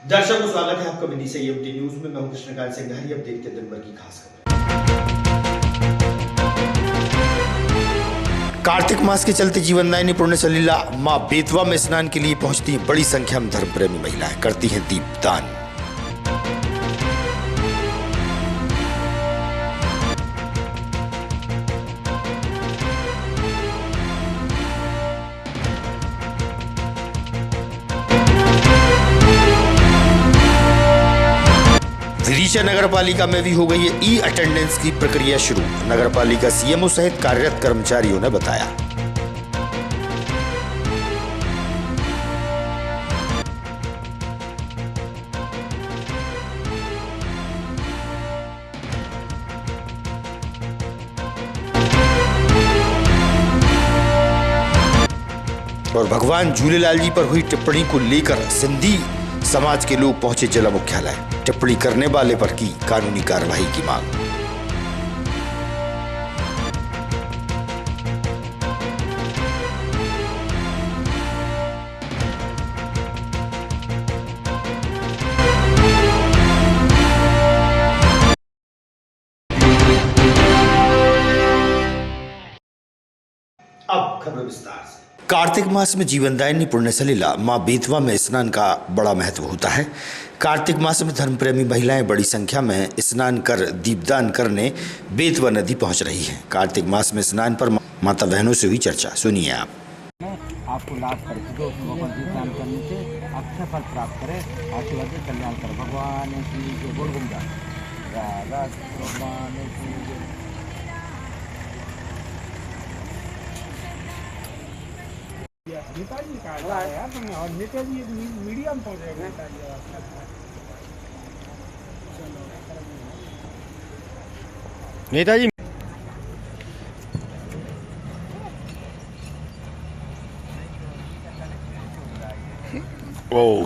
दर्शकों स्वागत है आपका विदिशा एमटी न्यूज में। मैं हूं कृष्णकांत सिंघारी। अब देखते हैं दिन भर की खास खबर। कार्तिक मास के चलते जीवनदायिनी पुण्य सलीला मां बेतवा में स्नान के लिए पहुंचती हैं बड़ी संख्या में धर्म प्रेमी महिलाएं, करती हैं दीपदान। विदिशा नगर पालिका में भी हो गई है ई अटेंडेंस की प्रक्रिया शुरू। नगर पालिका सीएमओ सहित कार्यरत कर्मचारियों ने बताया। और भगवान झूलेलाल जी पर हुई टिप्पणी को लेकर सिंधी समाज के लोग पहुंचे जिला मुख्यालय। टिप्पणी करने वाले पर की कानूनी कार्रवाई की मांग। अब खबर विस्तार से। कार्तिक मास में जीवनदायिनी पुण्य सलीला मां बेतवा में स्नान का बड़ा महत्व होता है। कार्तिक मास में धर्म प्रेमी महिलाएं बड़ी संख्या में स्नान कर दीपदान करने बेतवा नदी पहुंच रही हैं। कार्तिक मास में स्नान पर माता बहनों से हुई चर्चा, सुनिए आप। आपको लाभ करके दो दीपदान करने से अच्छा फल प्राप्त करे, आशीर्वाद कल्याण कर। भगवान की बोल घूम राधा भगवान की नेताजी का यार तुमने, और नेताजी मीडिया में पहुंचे नेताजी। ओ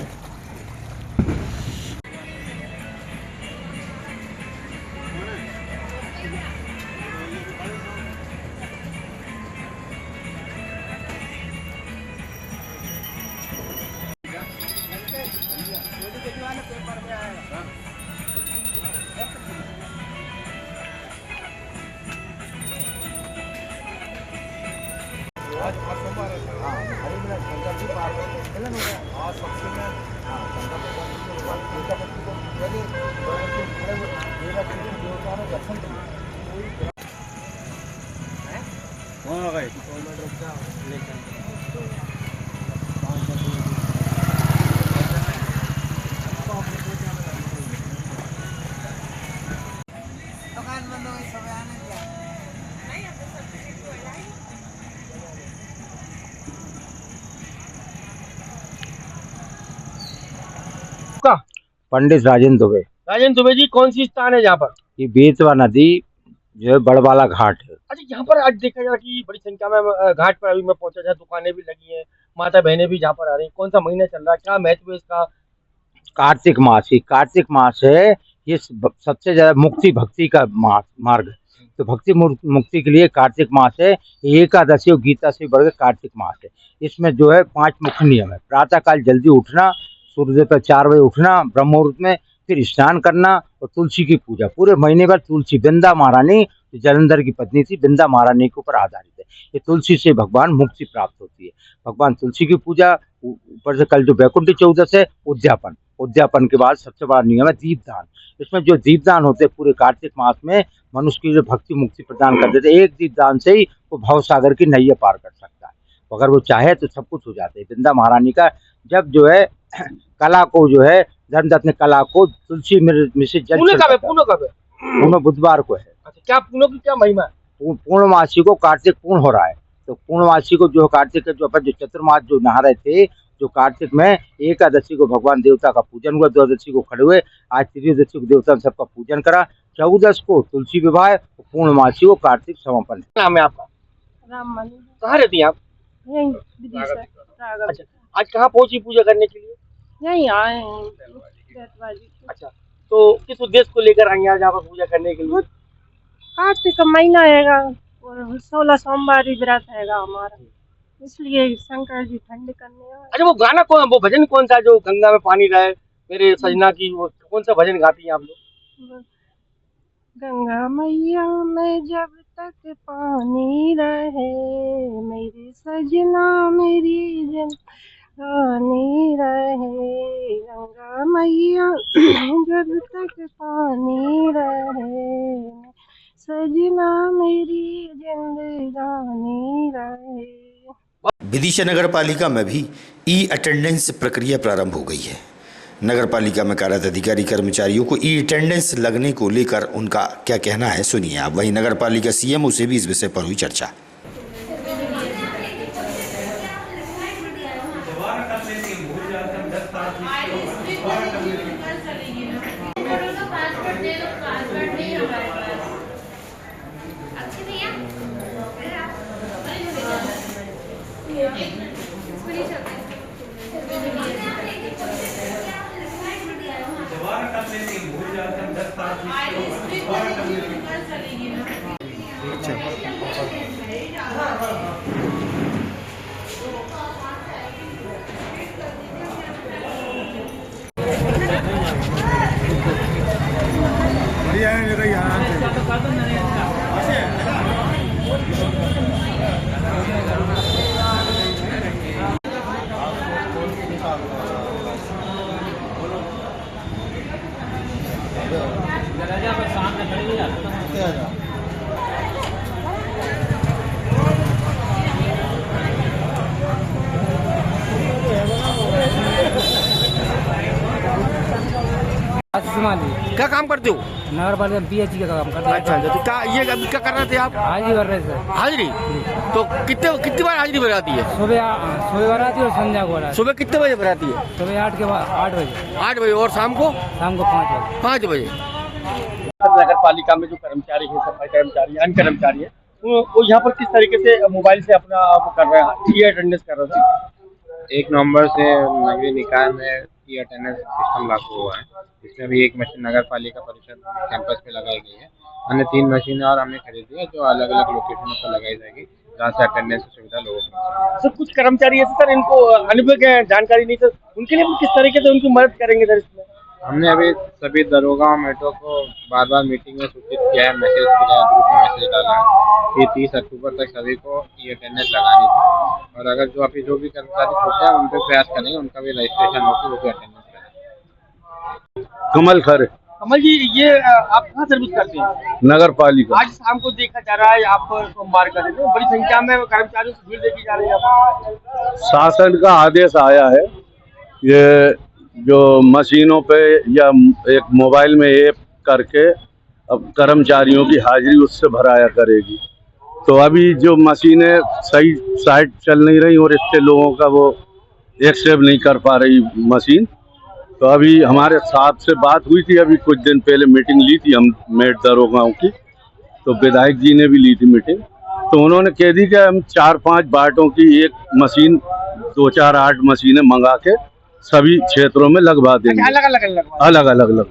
पंडित राजेंद्र दुबे। राजेंद्र दुबे जी, कौन सी स्थान है यहाँ पर? ये बेतवा नदी जो है बड़वाला घाट है। अच्छा, यहाँ पर आज देखा जाए कि बड़ी संख्या में घाट पर अभी मैं पहुंचा, जहाँ दुकानें भी लगी हैं, माता बहनें भी जहाँ पर आ रही हैं। कौन सा महीना चल रहा है, क्या महत्व है इसका? कार्तिक मास ही कार्तिक मास है। ये सबसे ज्यादा मुक्ति भक्ति का मार्ग है। तो भक्ति मुक्ति के लिए कार्तिक मास है। एकादशी और गीता से बढ़कर कार्तिक मास है। इसमें जो है 5 मुख्य नियम है। प्रातः काल जल्दी उठना, सूर्योदय पर 4 बजे उठना ब्रह्म मुहूर्त में, फिर स्नान करना और तुलसी की पूजा। पूरे महीने भर तुलसी, बिंदा महारानी जलंधर की पत्नी थी, बिंदा महारानी के ऊपर आधारित है। ये तुलसी से भगवान मुक्ति प्राप्त होती है। भगवान तुलसी की पूजा। ऊपर से कल जो वैकुंठ चौदस है, उद्यापन। उद्यापन के बाद सबसे बड़ा नियम है दीपदान। इसमें जो दीपदान होते हैं पूरे कार्तिक मास में मनुष्य की जो भक्ति मुक्ति प्रदान कर देते। एक दीपदान से ही वो भव सागर की नैया पार कर सकता है। अगर वो चाहे तो सब कुछ हो जाता है। बिंदा महारानी का जब जो है कला को जो है धर्मदत्त ने कला को तुलसी में से जल पूर्ण बुधवार को है। अच्छा, क्या पूर्णों की क्या महिमा है? पूर्णमासी को कार्तिक पूर्ण हो रहा है। तो पूर्णमासी को जो कार्तिक के जो अपन जो चतुर्मास जो नहा रहे थे, जो कार्तिक में एकादशी को भगवान देवता का पूजन हुआ, द्वादशी को खड़े हुए, आज त्रयोदशी को देवता सबका पूजन करा, 14 को तुलसी विवाह, पूर्णमासी को कार्तिक समापन। नाम है आपका? राममणि। कहाँ रहती हैं आप? यहीं विदिशा। अच्छा, आज कहाँ पहुंची पूजा करने के लिए? यहीं आए हैं। अच्छा, तो किस उद्देश्य को लेकर आई आज यहाँ पर पूजा करने के लिए? कार्तिक का महीना हैगा और 16 सोमवार व्रत हैगा हमारा, इसलिए शंकर जी ठंड करने आए। अच्छा, वो गाना कौन, वो भजन कौन सा जो गंगा में पानी रहे, मेरे सजना की, वो कौन सा भजन गाती हैं आप लोग? गंगा मैया में जब तक पानी रहे, मेरे सजना मेरी जिंदगानी रहे। गंगा मैया जब तक पानी रहे, सजना मेरी जिंदगानी रहे। विदिशा नगर पालिका में भी ई अटेंडेंस प्रक्रिया प्रारंभ हो गई है। नगर पालिका में कार्यरत अधिकारी कर्मचारियों को ई अटेंडेंस लगने को लेकर उनका क्या कहना है, सुनिए आप। वहीं नगर पालिका सीएमओ से भी इस विषय पर हुई चर्चा। क्या काम करते हो? नगर पालिका PH का काम करते हैं। अच्छा, तो क्या ये अभी क्या कर रहे थे आप? हाजिरी भर रहे थे। हाजिरी? तो कितनी बार हाजिरी भराती है? सुबह भराती है और संध्या को भराती है। सुबह कितने बजे भराती है? सुबह 8 के बाद 8 बजे। 8 बजे। और शाम को? शाम को 5 बजे। 5 बजे। नगर पालिका में जो कर्मचारी है, सफाई कर्मचारी, अन्य कर्मचारी है, वो यहाँ पर किस तरीके से मोबाइल से अपना वो कर रहे हैं, ई अटेंडेंस कर रहे थे? 1 नवंबर से नगरीय निकाय में ई अटेंडेंस सिस्टम लागू हुआ है। इसमें भी एक मशीन नगर पालिका परिषद कैंपस पे लगाई गई है। अन्य 3 मशीनें और हमने खरीदी है जो अलग अलग लोकेशनों पर लगाई जाएगी, जहाँ से अटेंडेंस की सुविधा लोगों को। सर, कुछ कर्मचारी ऐसे सर इनको अनुभव के जानकारी नहीं, सर उनके लिए किस तरीके से उनकी मदद करेंगे सर इसमें? हमने अभी सभी दरोगा और मेटो को बार बार मीटिंग में सूचित किया है, मैसेज किया है, ग्रुप में मैसेज डाला है कि 30 अक्टूबर तक सभी को ई अटेंडेंस लगानी थी। और अगर जो अभी जो भी कर्मचारी छूटे हैं उन पर प्रयास करेंगे, उनका भी रजिस्ट्रेशन होकर वो भी अटेंडेंस करेंगे। कमल खरे। कमल जी, ये आप कहाँ सर्विस करते हैं? नगर पालिका। आज शाम को देखा जा रहा है आप सोमवार का दिन, बड़ी संख्या में कर्मचारियों से भीड़ देखी जा रही है। शासन का आदेश आया है, ये जो मशीनों पे या एक मोबाइल में ऐप करके अब कर्मचारियों की हाजिरी उससे भराया करेगी। तो अभी जो मशीनें सही साइड चल नहीं रही और इतने लोगों का वो एक्सेप्ट नहीं कर पा रही मशीन, तो अभी हमारे साहब से बात हुई थी, अभी कुछ दिन पहले मीटिंग ली थी हम मेट दरोगाओं की, तो विधायक जी ने भी ली थी मीटिंग। तो उन्होंने कह दी कि हम 4-5 बाटों की एक मशीन 2-4-8 मशीनें मंगा के सभी क्षेत्रों में लगवा देंगे। अलग अलग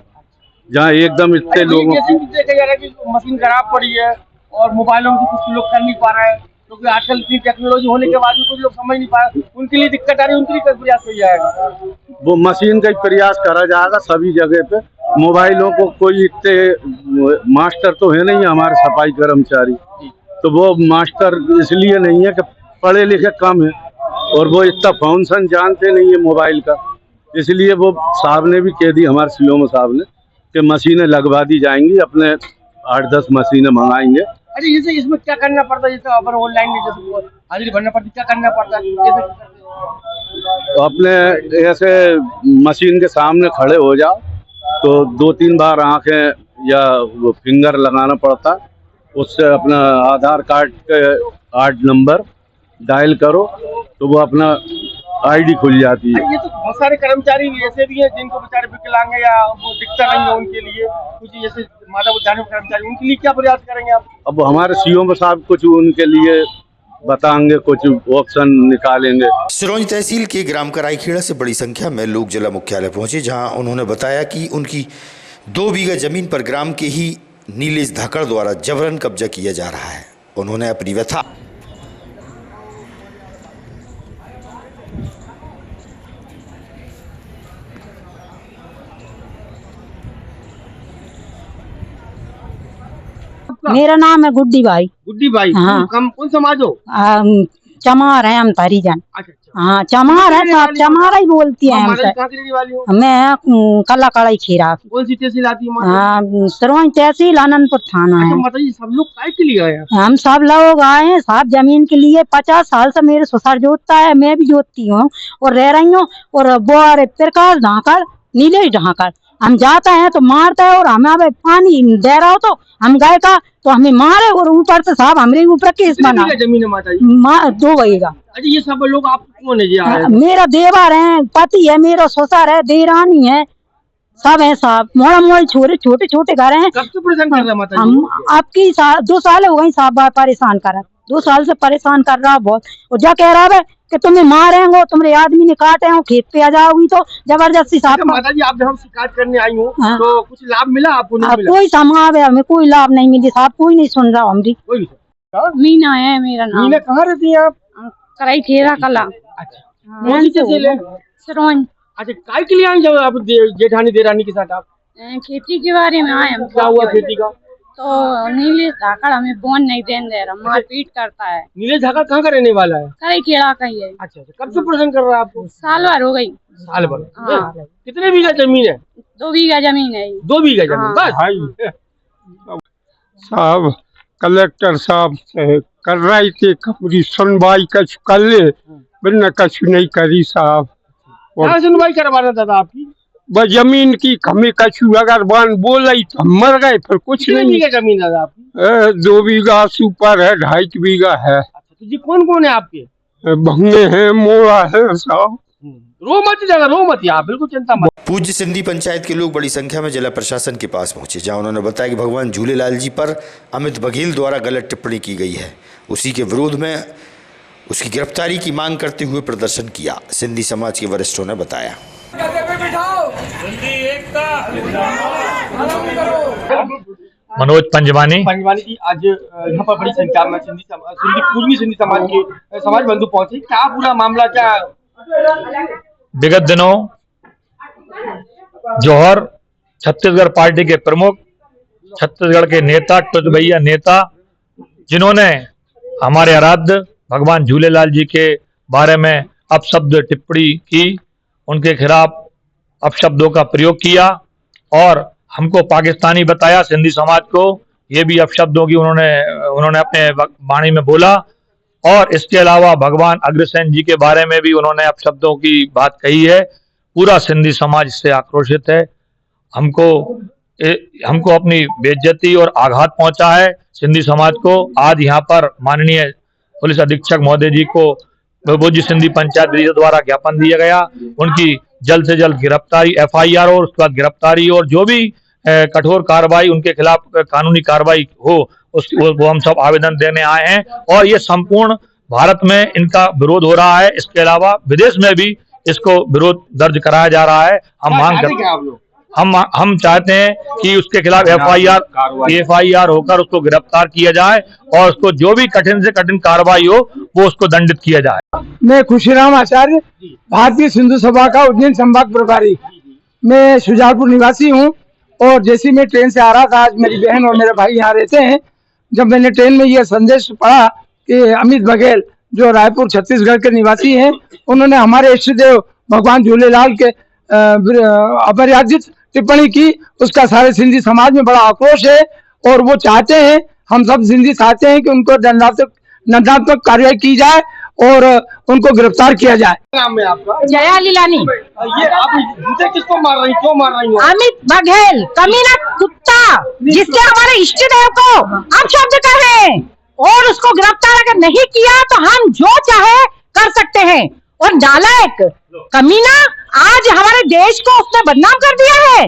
जहाँ एकदम इतने लोगों की देखा जा रहा है कि मशीन खराब पड़ी है और मोबाइलों में कुछ लोग कर नहीं पा रहे हैं, क्योंकि आजकल इतनी टेक्नोलॉजी होने के बाद भी कुछ लोग समझ नहीं पा रहे, उनके लिए दिक्कत आ रही है, उनके लिए प्रयास किया जाएगा। वो मशीन का प्रयास करा जाएगा सभी जगह पे। मोबाइलों को कोई इतने मास्टर तो है नहीं हमारे सफाई कर्मचारी, तो वो मास्टर इसलिए नहीं है कि पढ़े लिखे कम है और वो इतना फंक्शन जानते नहीं है मोबाइल का, इसलिए वो साहब ने भी कह दी, हमारे सीओ साहब ने, कि मशीनें लगवा दी जाएंगी, अपने 8-10 मशीनें मंगाएंगे। अरे जैसे इसमें क्या करना पड़ता है, जैसे अपन ऑनलाइन में जैसे हाजिरी भरना पड़ती है, क्या करना पड़ता है? तो अपने ऐसे मशीन के सामने खड़े हो जाओ, तो 2-3 बार आंखें या वो फिंगर लगाना पड़ता, उससे अपना आधार कार्ड के 8 नंबर डायल करो तो वो अपना आईडी खुल जाती है। ये तो बहुत सारे कर्मचारी ऐसे भी हैं जिनको बेचारे विकलांग है या वो दिखता नहीं है, उनके लिए कुछ जैसे माता बुझाने कर्मचारी, उनके लिए क्या प्रयास करेंगे आप? अब हमारे सीओ साहब कुछ उनके लिए बताएंगे, कुछ ऑप्शन निकालेंगे। सिरोंज तहसील के ग्राम कराईखेड़ा से बड़ी संख्या में लोग जिला मुख्यालय पहुंचे, जहां उन्होंने बताया कि उनकी 2 बीघा जमीन पर ग्राम के ही नीलेश धाकड़ द्वारा जबरन कब्जा किया जा रहा है। उन्होंने अपनी व्यथा आपका? मेरा नाम है गुड्डी भाई। गुड्डी भाई। हाँ। कौन समाज हो? चमार है हम हरिजन। अच्छा। हाँ चमार है, सब चमारा ही बोलती है हमसे। कहाँ की रहने वाली हो? मैं कला कड़ाई खीरा। कौन सी तहसील आती है? हाँ सरवंज तहसील आनंदपुर थाना है। माता जी सब लोग काय के लिए आए हैं? हम सब लोग आए हैं साहब जमीन के लिए। 50 साल से मेरे ससुर जोतता है, मैं भी जोतती हूँ और रह रही हूँ। और वो प्रकाश ढाकर नीलेश ढाकर हम जाते हैं तो मारता है, और हमें अब पानी दे रहा हो तो हम गए का तो हमें मारे, और ऊपर से साहब हमारे ऊपर केस बना। जमीन है माता जी? 2 बीघा। अच्छा ये सब लोग आप कौन है जी आए? मेरा देवर है, पति है, मेरा ससुर है, देरानी है, सब है साहब। मोड़ा मोड़ छोटे छोटे घर हैं। कब से परेशान कर रहा है माता जी? हम आपकी 2 साल हो गई साहब परेशान कर रहा। 2 साल से परेशान कर रहा बहुत। और जा कह रहा है कि तुम्हें मारेंगे, तुम्हारे आदमी ने काटे हो, खेत पे आ जाओगी तो जबरदस्ती साहब। माता जी आप जब हम शिकायत करने आई हूँ हाँ। तो कुछ लाभ मिला आपको? नहीं मिला? कोई समाव है, हमें कोई लाभ नहीं मिली साहब, कोई नहीं सुन रहा हमारी। मीना है मेरा नाम। मीना कहाँ रहती है आप? कराई खेरा कला। अच्छा कौन सी तहसील है? सरवंज। अच्छा काय के लिए आई जब आप जेठानी देरानी के साथ आप? खेती के बारे में आए हम। क्या हुआ खेती का? तो नीलेश धाकड़ हमें बोन नहीं देने दे रहा, मारपीट करता है। नीलेश धाकड़ कहाँ का रहने वाला है? कराई खेड़ा का ही है। अच्छा कब से परेशान कर रहा है आपको? साल भर हो गई। साल भर? हाँ। कितने बीघा जमीन है? 2 बीघा जमीन है। 2 बीघा जमीन बस? साहब कलेक्टर साहब से कर रही थी पूरी सुनवाई कछ कर ले, बिना कछ नहीं करी साहब। क्या सुनवाई करवाना था आपकी? बस जमीन की हमें कछु अगर बान बोल रही तो हम मर गए, फिर कुछ कितने नहीं। बीघा जमीन है आपकी? 2 बीघा सुपर है, 2.5 बीघा है। अच्छा जी कौन है आपके? भंगे हैं, मोड़ा है साहब। रो मत आप बिल्कुल चिंता मत। पूज्य सिंधी पंचायत के लोग बड़ी संख्या में जिला प्रशासन के पास पहुंचे, जहां उन्होंने बताया कि भगवान झूलेलाल जी पर अमित बघेल द्वारा गलत टिप्पणी की गई है। उसी के विरोध में उसकी गिरफ्तारी की मांग करते हुए प्रदर्शन किया। सिंधी समाज के वरिष्ठों ने बताया। मनोज पंजवानी जी आज यहाँ पर बड़ी संख्या में पूर्वी सिंधी समाज के समाज बंधु पहुंचे, क्या पूरा मामला क्या? विगत दिनों जौहर छत्तीसगढ़ पार्टी के प्रमुख, छत्तीसगढ़ के नेता, टुट भैया नेता, जिन्होंने हमारे आराध्य भगवान झूलेलाल जी के बारे में अपशब्द टिप्पणी की, उनके खिलाफ अपशब्दों का प्रयोग किया और हमको पाकिस्तानी बताया, सिंधी समाज को ये भी अपशब्दों की उन्होंने अपने वाणी में बोला। और इसके अलावा भगवान अग्रसेन जी के बारे में भी उन्होंने अपशब्दों की बात कही है। पूरा सिंधी समाज इससे आक्रोशित है। हमको अपनी बेइज्जती और आघात पहुंचा है सिंधी समाज को। आज यहाँ पर माननीय पुलिस अधीक्षक महोदय जी को पूज्य सिंधी पंचायत द्वारा ज्ञापन दिया गया, उनकी जल्द से जल्द गिरफ्तारी, FIR और उसके बाद गिरफ्तारी और जो भी कठोर कार्रवाई उनके खिलाफ कानूनी कार्रवाई हो वो हम सब आवेदन देने आए हैं। और ये संपूर्ण भारत में इनका विरोध हो रहा है। इसके अलावा विदेश में भी इसको विरोध दर्ज कराया जा रहा है। हम मांग करते हैं, हम चाहते हैं कि उसके खिलाफ FIR होकर उसको गिरफ्तार किया जाए और उसको जो भी कठिन से कठिन कार्रवाई हो वो उसको दंडित किया जाए। मैं खुशीराम आचार्य, भारतीय सिंधु सभा का उज्जैन संभाग प्रभारी। मैं शुजालपुर निवासी हूँ और जैसे मैं ट्रेन से आ रहा था, आज मेरी बहन और मेरे भाई यहाँ रहते हैं, जब मैंने ट्रेन में यह संदेश पढ़ा कि अमित बघेल जो रायपुर छत्तीसगढ़ के निवासी हैं, उन्होंने हमारे इष्ट देव भगवान झूलेलाल के अपराजित टिप्पणी की, उसका सारे सिंधी समाज में बड़ा आक्रोश है और वो चाहते हैं, हम सब सिंधी चाहते हैं कि उनको दंडात्मक कार्रवाई की जाए और उनको गिरफ्तार किया जाए। नाम है आपका? जया लीलानी। ये आप जूते किसको मार रही, क्यों मार रही हो? अमित बघेल कमीना कुत्ता, जिसके हमारे इष्ट देव को अपशब्द कहे, और उसको गिरफ्तार अगर नहीं किया तो हम जो चाहे कर सकते हैं। और नालायक कमीना आज हमारे देश को उसने बदनाम कर दिया है।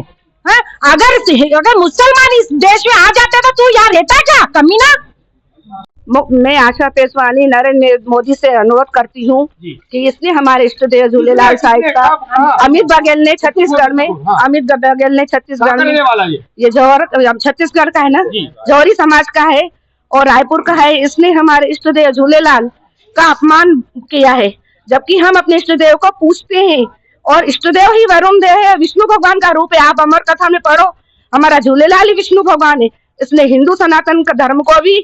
अगर मुसलमान इस देश में आ जाते तो तू यहाँ रहता क्या कमीना? मैं आशा पेशवानी नरेंद्र मोदी से अनुरोध करती हूँ कि इसने हमारे इष्ट देव झूलेलाल साहिब का अमित बघेल ने छत्तीसगढ़ में ये जौहर छत्तीसगढ़ का है ना, जौहरी समाज का है और रायपुर का है, इसने हमारे इष्ट देव झूलेलाल का अपमान किया है। जबकि हम अपने इष्ट देव को पूछते हैं और इष्ट देव ही वरुण देव है, विष्णु भगवान का रूप है। आप अमर कथा में पढ़ो, हमारा झूलेलाल ही विष्णु भगवान है। इसने हिंदू सनातन का धर्म को भी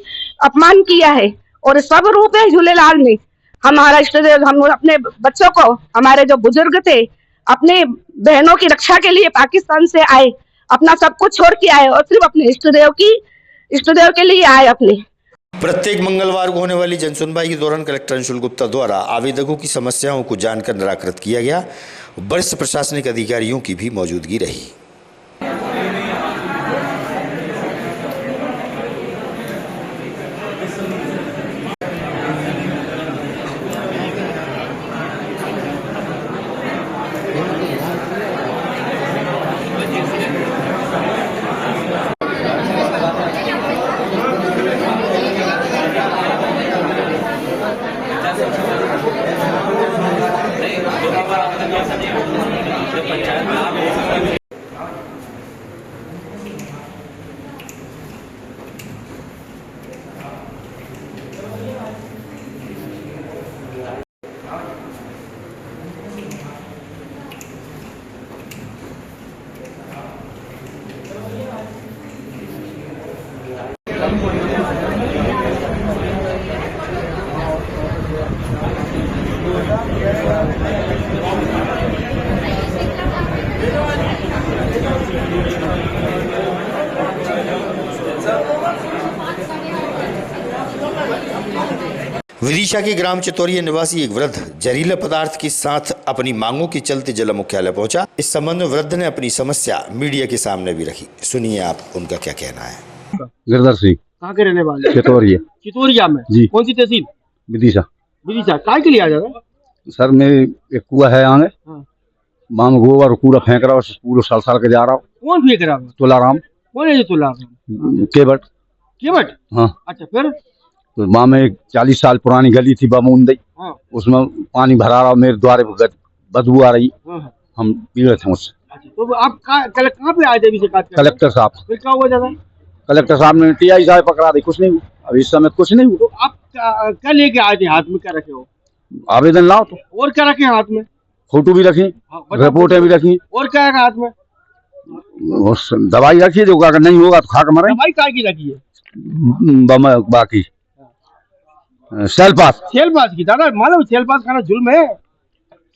अपमान किया है। और सब रूप है झूलेलाल में। हमारा इष्ट देव, हम अपने बच्चों को, हमारे जो बुजुर्ग थे अपने बहनों की रक्षा के लिए पाकिस्तान से आए, अपना सब कुछ छोड़ के आए और सिर्फ अपने इष्ट देव के लिए आए अपने। प्रत्येक मंगलवार को होने वाली जनसुनवाई के दौरान कलेक्टर अंशुल गुप्ता द्वारा आवेदकों की समस्याओं को जानकर निराकृत किया गया। वरिष्ठ प्रशासनिक अधिकारियों की भी मौजूदगी रही। विदिशा के ग्राम चितौरिया निवासी एक वृद्ध जहरीले पदार्थ के साथ अपनी मांगों के चलते जिला मुख्यालय पहुंचा। इस संबंध में वृद्ध ने अपनी समस्या मीडिया के सामने भी रखी। सुनिए आप उनका क्या कहना है। गिरधर सिंह। कहाँ के रहने वाले? चितौरिया। चितौरिया में जी। कौन सी तहसील? विदिशा। विदिशा काय के लिए आ जाता? सर मैं एक कुआ है आगे, वहाँ में गोबर कूड़ा फेंक रहा हूँ, पूरा साल साल के जा रहा हूँ। कौन फेंक रहा है? तुलाराम। कौन है ये तुलाराम? केवट। केवट? हाँ। अच्छा, फिर? तो वहाँ में 40 साल पुरानी गली थी बमूंदई, उसमें पानी भरा रहा, मेरे द्वारे बदबू आ रही, हम पी रहे थे मुझसे। अच्छा, तो आप कहाँ पे आए थे? शिकायत कलेक्टर साहब। फिर क्या हुआ ज्यादा? कलेक्टर साहब ने टीआई साहब पकड़ा दी, कुछ नहीं हुआ, अभी इस समय कुछ नहीं हुआ। तो आप क्या लेके आए थे? हाथ में क्या रखे हो? आवेदन लाओ। तो और क्या रखे हाथ में? फोटो भी रखी, रिपोर्टें भी रखी। और क्या है हाथ में? दवाई रखी, जो अगर नहीं होगा तो खा के मरे। दवाई काय की रखी है? बाकी सेलपास की। दादा मालूम सेलपास खाना जुल्म है।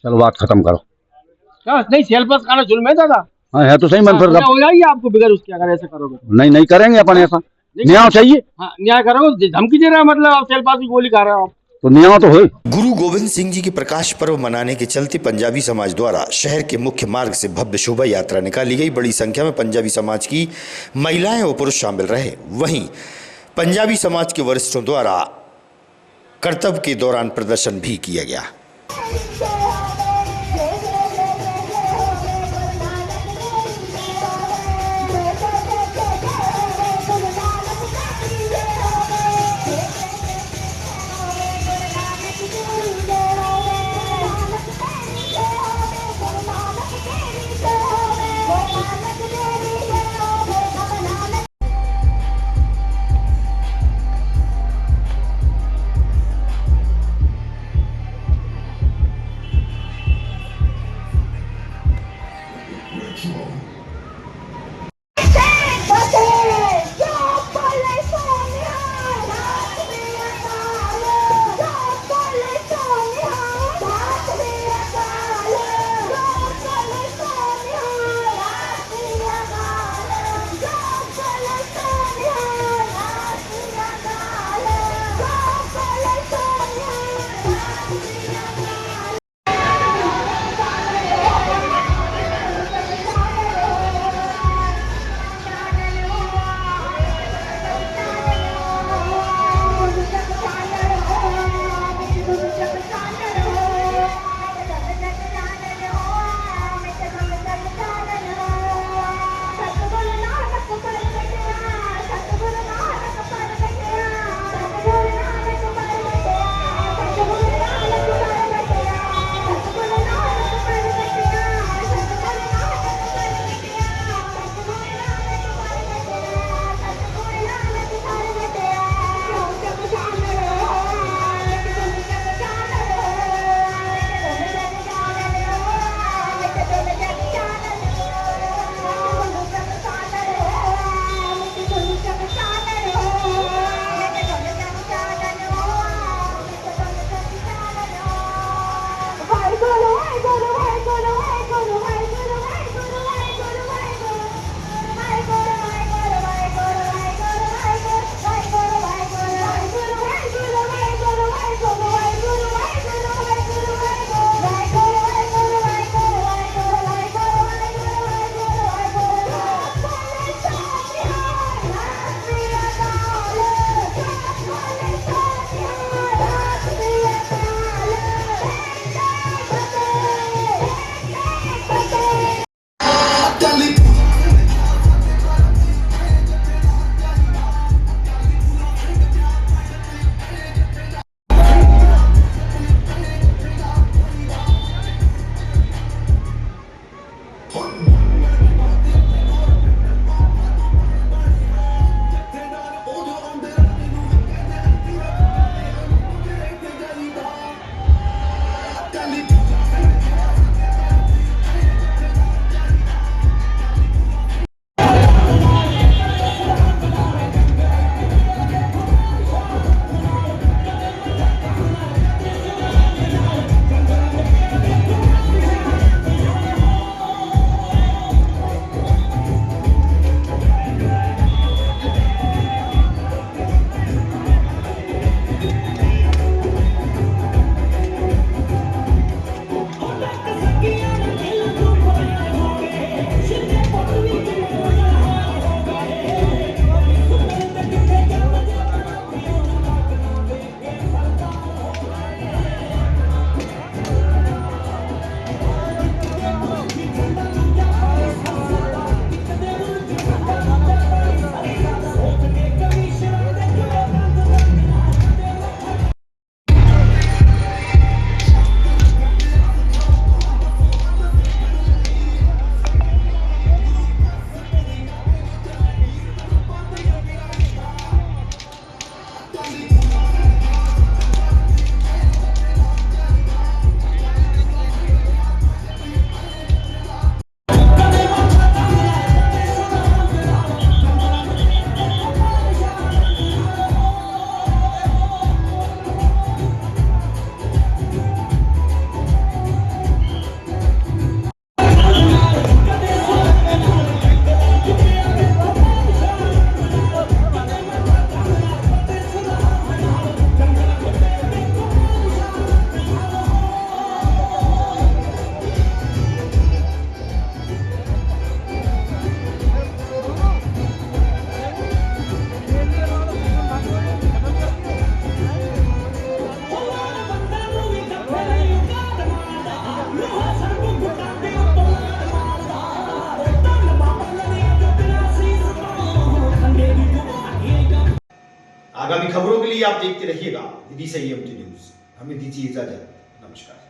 चलो बात खत्म करो। क्या नहीं, सेलपास खाना जुल्म है दादा? हाँ है तो सही मन पर हो जाएगी आपको बिगड़ उसके अगर ऐसा करोगे। नहीं करेंगे अपन ऐसा, न्याय चाहिए। हाँ, न्याय करोगे, धमकी दे रहा है मतलब आप सेलपास की गोली खा रहे हो आप। तो न्याय तो हो। गुरु गोविंद सिंह जी के प्रकाश पर्व मनाने के चलते पंजाबी समाज द्वारा शहर के मुख्य मार्ग से भव्य शोभा यात्रा निकाली गई। बड़ी संख्या में पंजाबी समाज की महिलाएं और पुरुष शामिल रहे। वहीं पंजाबी समाज के वरिष्ठों द्वारा कर्तव्य के दौरान प्रदर्शन भी किया गया। खबरों के लिए आप देखते रहिएगा विदिशा EMT न्यूज। हमें दीजिए इजाजत, नमस्कार।